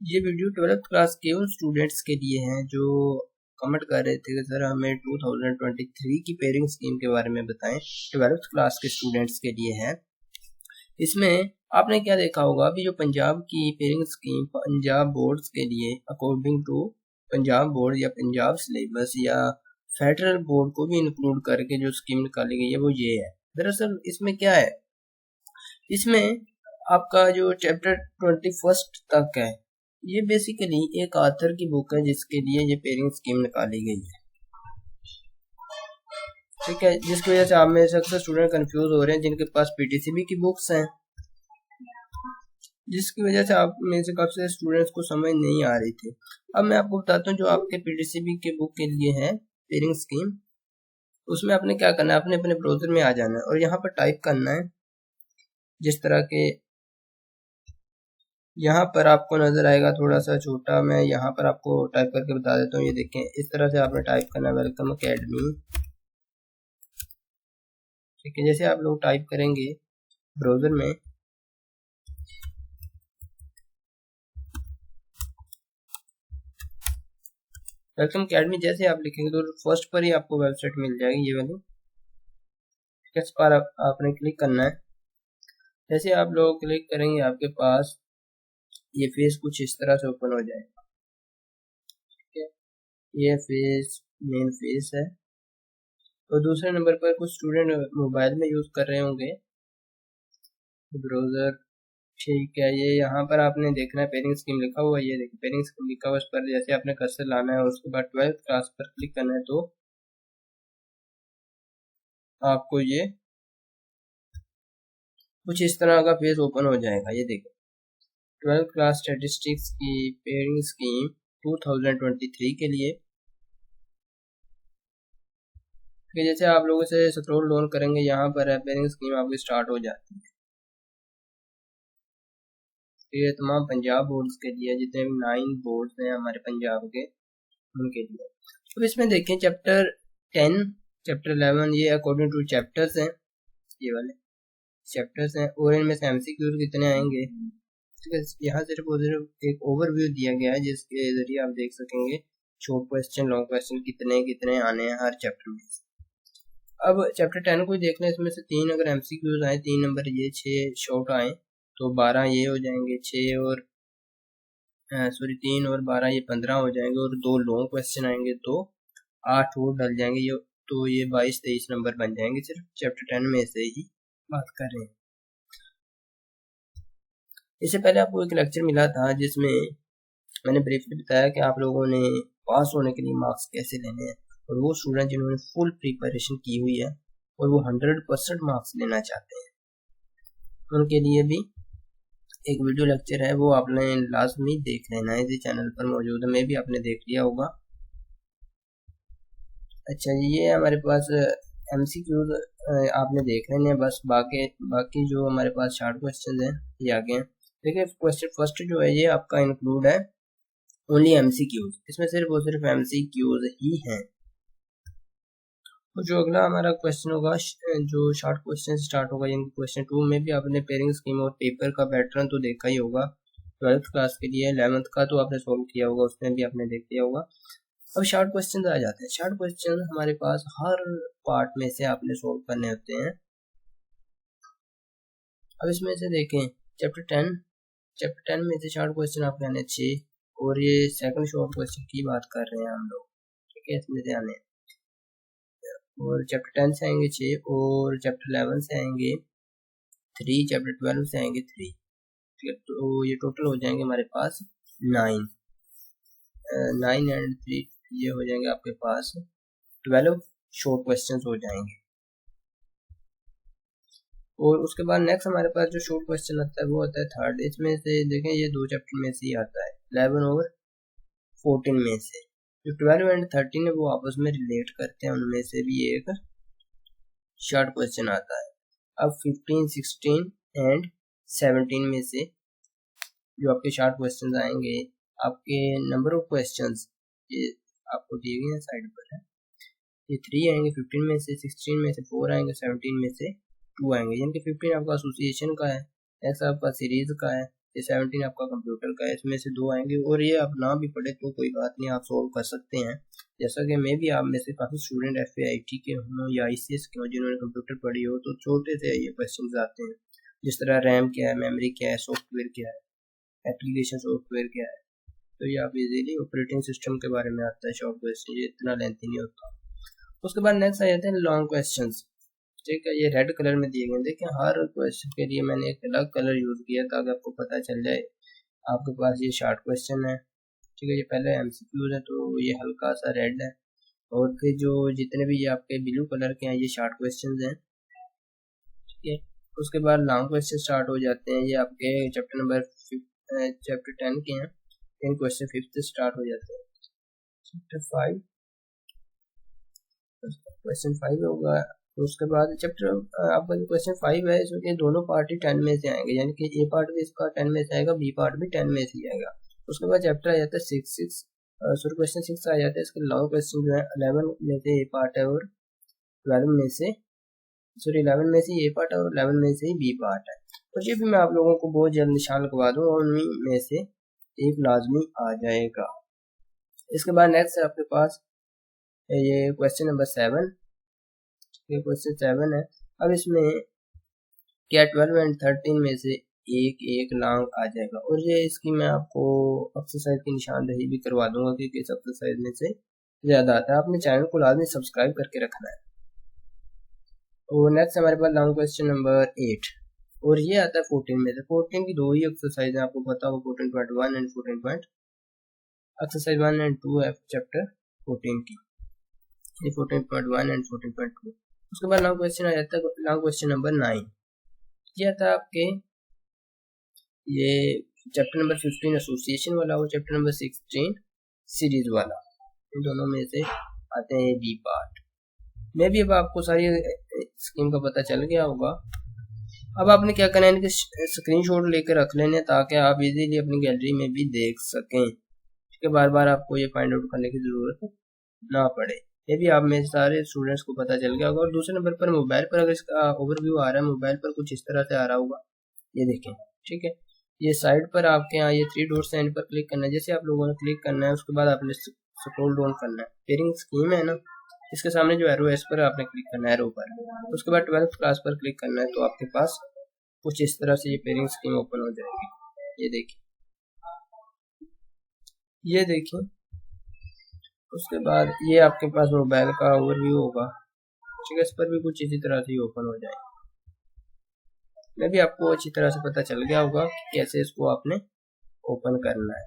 ये video 12th class के उन स्टूडेंट्स के लिए हैं जो कमेंट कर रहे थे कि सर हमें 2023 की पेयरिंग स्कीम के बारे में बताएं। 12th क्लास के स्टूडेंट्स के लिए है। इसमें आपने क्या देखा होगा कि जो पंजाब की पेयरिंग स्कीम पंजाब बोर्ड्स के लिए अकॉर्डिंग टू पंजाब बोर्ड या पंजाब सिलेबस या फेडरल बोर्ड को भी इंक्लूड करके जो स्कीम निकाली गई है वो ये है। दरअसल इसमें क्या है, इसमें आपका जो चैप्टर 21 तक है ये बेसिकली एक ऑथर की बुक है जिसके लिए ये पेयरिंग स्कीम निकाली गई है। ठीक है, जिसकी वजह से आप में से अक्सर स्टूडेंट कंफ्यूज हो रहे हैं जिनके पास पीटीसीबी की बुक्स हैं, जिसकी वजह से आप में से काफी सारे स्टूडेंट्स को समझ नहीं आ रही थी। अब मैं आपको बताता हूँ जो आपके पीटीसीबी के बुक के लिए है पेयरिंग स्कीम, उसमें आपने क्या करना है, आपने अपने ब्राउजर में आ जाना है और यहाँ पर टाइप करना है जिस तरह के यहाँ पर आपको नजर आएगा, थोड़ा सा छोटा, मैं यहाँ पर आपको टाइप करके बता देता हूँ। ये देखें, इस तरह से आपने टाइप करना है वेलकम अकेडमी। ठीक है, जैसे आप लोग टाइप करेंगे ब्राउजर में वेलकम अकेडमी, जैसे आप लिखेंगे तो फर्स्ट पर ही आपको वेबसाइट मिल जाएगी ये वाली। इस पर आपने क्लिक करना है। जैसे आप लोग क्लिक करेंगे आपके पास ये फेस कुछ इस तरह से ओपन हो जाएगा। ठीक है, ये फेस मेन फेस है। और दूसरे नंबर पर कुछ स्टूडेंट मोबाइल में यूज कर रहे होंगे ब्राउजर। ठीक है, ये यहाँ पर आपने देखना है पेयरिंग स्कीम लिखा हुआ है, ये देखिए पेयरिंग स्कीम लिखा हुआ है। उस पर जैसे आपने कर्सर लाना है, उसके बाद 12th क्लास पर क्लिक करना है तो आपको ये कुछ इस तरह का पेज ओपन हो जाएगा। ये देखिए 12th क्लास स्टैटिस्टिक्स की पेयरिंग स्कीम 2023 के लिए। कि जैसे आप लोगों से स्क्रॉल डाउन करेंगे यहाँ पर पेयरिंग स्कीम आपकी स्टार्ट हो जाती है। ये तमाम पंजाब बोर्ड्स के लिए, जितने भी 9 बोर्ड्स हैं हमारे पंजाब के, उनके लिए। अब इसमें देखें चैप्टर 10 चैप्टर 11 ये अकॉर्डिंग टू चैप्टर्स हैं, ये वाले चैप्टर्स हैं और इनमें से एमसीक्यूज कितने आएंगे। ठीक है, यहाँ सिर्फ और सिर्फ एक ओवरव्यू दिया गया है जिसके जरिए आप देख सकेंगे शॉर्ट क्वेश्चन लॉन्ग क्वेश्चन कितने कितने आने हैं हर चैप्टर में। अब चैप्टर 10 को देखना है, इसमें से 3 अगर एमसीक्यूज आए, 3 नंबर ये, 6 शॉर्ट आए तो 12 ये हो जाएंगे, 6 और 3 और 12 ये 15 हो जाएंगे और 2 लॉन्ग क्वेश्चन आएंगे तो 8 और डल जाएंगे, ये तो ये 22-23 नंबर बन जाएंगे। सिर्फ चैप्टर 10 में से ही बात कर रहे हैं। इससे पहले आपको एक लेक्चर मिला था जिसमें मैंने ब्रीफली बताया कि आप लोगों ने पास होने के लिए मार्क्स कैसे लेने हैं, और वो स्टूडेंट जिन्होंने फुल प्रिपरेशन की हुई है और वो 100% मार्क्स लेना चाहते हैं उनके लिए भी एक वीडियो लेक्चर है, वो आपने लाजमी देख लेना है, इसी चैनल पर मौजूद है, मैं भी आपने देख लिया होगा। अच्छा जी, ये हमारे पास एमसीक्यूज आपने देख लेने हैं बस, बाकी जो हमारे पास शॉर्ट क्वेश्चन हैं ये आगे हैं। देखिए क्वेश्चन फर्स्ट जो है ये आपका इंक्लूड है ओनली एमसीक्यूज, इसमें सिर्फ और सिर्फ एमसीक्यूज ही हैं। तो जो अगला हमारा क्वेश्चन होगा जो शॉर्ट क्वेश्चन स्टार्ट होगा, यानी क्वेश्चन 2 में भी आपने पेयरिंग स्कीम और पेपर का पैटर्न तो देखा ही होगा 12th क्लास के लिए। 11th का तो आपने सॉल्व किया होगा, उसमें भी आपने देख लिया होगा। अब शॉर्ट क्वेश्चन आ जाते हैं। शॉर्ट क्वेश्चन हमारे पास हर पार्ट में से आपने सॉल्व करने होते हैं। अब इसमें से देखें चैप्टर 10 में से शॉर्ट क्वेश्चन आपके आने 6 और ये सेकंड शॉर्ट क्वेश्चन की बात कर रहे हैं हम लोग। ठीक है, इसमें से आने और चैप्टर 10 से आएंगे 6 और चैप्टर 11 से आएंगे 3, चैप्टर 12 से आएंगे 3। ठीक है, तो ये टोटल हो जाएंगे हमारे पास 9 एंड 3, ये हो जाएंगे आपके पास 12 शॉर्ट क्वेश्चंस हो जाएंगे। और उसके बाद नेक्स्ट हमारे पास जो शॉर्ट क्वेश्चन आता है वो आता है थर्ड। इसमें से देखें ये 2 चैप्टर में से ही आता है, 11 और 14 में से। जो 12 एंड 13 है वो आपस में रिलेट करते हैं, उनमें से भी एक शॉर्ट क्वेश्चन आता है। अब 15, 16 एंड 17 में से जो आपके शॉर्ट क्वेश्चन आएंगे, आपके नंबर ऑफ क्वेश्चंस ये आपको दिए गए हैं साइड पर है, ये 3 आएंगे 15 में से, 16 में से 4 आएंगे, 17 में से 2 आएंगे। यानी कि 15 आपका एसोसिएशन का है, नेक्स्ट आपका सीरीज का है, ये 17 आपका कंप्यूटर का है, इसमें से 2 आएंगे। और ये आप ना भी पढ़े तो कोई बात नहीं, आप सोल्व कर सकते हैं। जैसा कि मैं भी आप में से काफ़ी स्टूडेंट FAIT के हों या ICS के हों जिन्होंने कंप्यूटर पढ़ी हो, तो छोटे से ये क्वेश्चन आते हैं, जिस तरह रैम क्या है, मेमोरी क्या है, सॉफ्टवेयर क्या है, एप्लीकेशन सॉफ्टवेयर क्या है। तो ये आप इजीली ऑपरेटिंग सिस्टम के बारे में आता है शॉर्ट क्वेश्चन, ये इतना लेंथी नहीं होता। उसके बाद नेक्स्ट आ जाते हैं लॉन्ग क्वेश्चंस। ठीक है, ये रेड कलर में दिए गए। देखिए हर क्वेश्चन के लिए मैंने एक अलग कलर यूज़ किया ताकि आपको पता चल जाए। आपके पास ये शॉर्ट क्वेश्चन है, ठीक है, ये पहले MCQ है तो ये हल्का सा रेड है, और फिर जो जितने भी ये आपके ब्लू कलर के हैं ये शॉर्ट क्वेश्चन हैं। ठीक है, उसके बाद लॉन्ग क्वेश्चन स्टार्ट हो जाते हैं, ये आपके चैप्टर 10 के हैं। इन क्वेश्चन 5 से स्टार्ट हो जाते हैं। चैप्टर 5 क्वेश्चन 5 होगा। तो उसके बाद चैप्टर आपका जो क्वेश्चन 5 है इसमें दोनों पार्ट ही 10 में से आएंगे, यानी कि ए पार्ट भी इसका 10 में से आएगा, बी पार्ट भी 10 में से ही आएगा। उसके बाद चैप्टर आ जाता है 6 क्वेश्चन 6 आ जाता है। इसके लॉन्ग क्वेश्चन जो है 11 में से ए पार्ट है और 11 में से ए पार्ट है और 11 में से ही बी पार्ट है। तो ये भी मैं आप लोगों को बहुत जल्द निशान लगवा दूँ और उन्हीं में से एक लाजमी आ जाएगा। इसके बाद नेक्स्ट है आपके पास ये क्वेश्चन नंबर 7। ये क्वेश्चन 7 है। अब इसमें क्या 12 एंड 13 में से एक लॉन्ग आ जाएगा, और ये इसकी मैं आपको एक्सरसाइज की निशानदेही भी करवा दूंगा कि किस एक्सरसाइज में से ज़्यादा आता है। आपने चैनल को लाजमी सब्सक्राइब करके रखना है। और नेक्स्ट हमारे पास लॉन्ग क्वेश्चन नंबर 8, और ये आता है 14 में से। 14 की 2 ही एक्सरसाइज है, आपको पता हो 14.1 एंड 14. एक्सरसाइज 1 एंड 2 है चैप्टर 14 की, 14.1 एंड 14.2। उसके बाद लॉन्ग क्वेश्चन आ जाता है लॉन्ग क्वेश्चन नंबर 9। ये आता है आपके ये चैप्टर नंबर 15 एसोसिएशन वाला और चैप्टर नंबर 16 सीरीज वाला, इन दोनों में से आते हैं बी पार्ट। मैं भी अब आपको सारी स्कीम का पता चल गया होगा। अब आपने क्या करना है, इनके स्क्रीनशॉट लेकर रख लेने ताकि आप इजीली अपनी गैलरी में भी देख सकें, ठीक है, बार बार आपको ये फाइंड आउट करने की ज़रूरत ना पड़े। ये भी आप में सारे स्टूडेंट्स को पता चल गया होगा। और दूसरे नंबर पर मोबाइल पर अगर इसका ओवरव्यू आ रहा है, मोबाइल पर कुछ इस तरह से आ रहा होगा, ये देखें, ठीक है। ये साइड पर आपके यहाँ ये 3 डॉट्स हैं, इन पर क्लिक करना है। जैसे आप लोगों ने क्लिक करना है उसके बाद आपने स्क्रॉल डाउन करना है, पेयरिंग स्कीम है ना, इसके सामने जो एरो है इस पर आपने क्लिक करना है, एरो पर। उसके बाद 12th क्लास पर क्लिक करना है, तो आपके पास कुछ इस तरह से ये पेयरिंग स्कीम ओपन हो जाएगी। ये देखिए। उसके बाद ये आपके पास मोबाइल का ओवरव्यू होगा, ठीक है, इस पर भी कुछ इसी तरह से ही ओपन हो जाए। मैं भी आपको अच्छी तरह से पता चल गया होगा कि कैसे इसको आपने ओपन करना है।